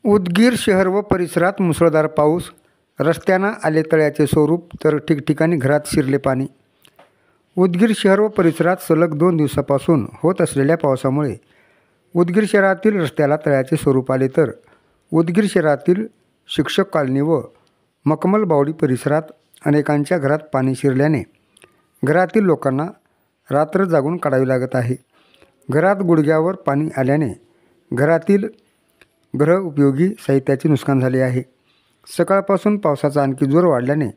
उदगीर शहर व परिसरात मुसळधार पाऊस, रस्त्यांना आले तळ्याचे स्वरूप, तर ठिकठिकाणी घरात शिरले पाणी। उदगीर शहर व परिसरात सलग 2 दिवसापासून होत असलेल्या पावसामुळे उदगीर शहरातील रस्त्याला तळ्याचे स्वरूप आले, तर उदगीर शहरातील शिक्षक कॉलनी व मखमल बावडी परिसरात अनेकांच्या घरात पाणी शिरल्याने घरातील लोकांना रात्र जागून काढावी लागत आहे। घरात गुडघ्यावर पाणी आल्याने घरातील गृहउपयोगी साहित्याचे नुकसान झाले आहे। सकाळपासून पावसाचा आणखी जोर वाढल्याने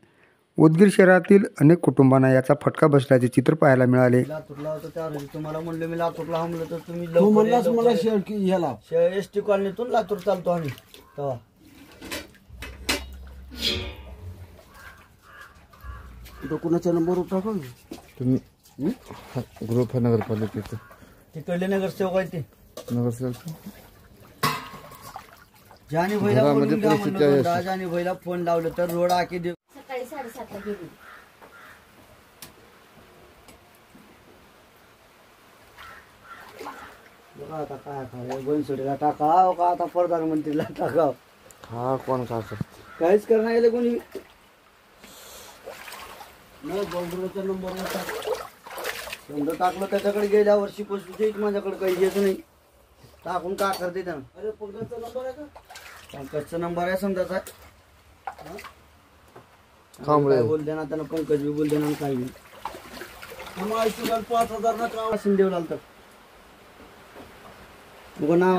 उदगीर शहरातील अनेक कुटुंबांना याचा फटका बसल्याचे चित्र पाहायला मिळाले। लातूरला होतं त्यावेळी तुम्हाला म्हणलं मी लातूरला हमलं तर तुम्ही लवकर मला शेअर की ह्याला एसटी कॉलनीतून लातूर चालतो आम्ही तेव्हा तो कुणाचा नंबर टाका तुम्ही ग्रुप आहे नगरपालिकेचं, तिकडले नगरसेवक आहे ते नगरसेवक जानी भैला बोलून घ्या म्हणलं, जानी भैला फोन लावलं तर रोड आखी देऊ। सकाळी 7:30 ला गेली। आता काय काय बनसोडीला टाकाव का आता प्रधानमंत्रीला टाकाव, हा कोण का काहीच करणार गेलं कोणी नाही। बंडूचा नंबर समजा टाकलं त्याच्याकडे गेल्या वर्षी पासून माझ्याकडे काही येत नाही, टाकून का करते त्यानं। अरे पंकजचा नंबर आहे का? पंकजचा नंबर आहे समजाचा, बोल देना त्यानं, पंकज बी बोल देना काही नाही। 5000 ना का शिंदेव लालतात नाव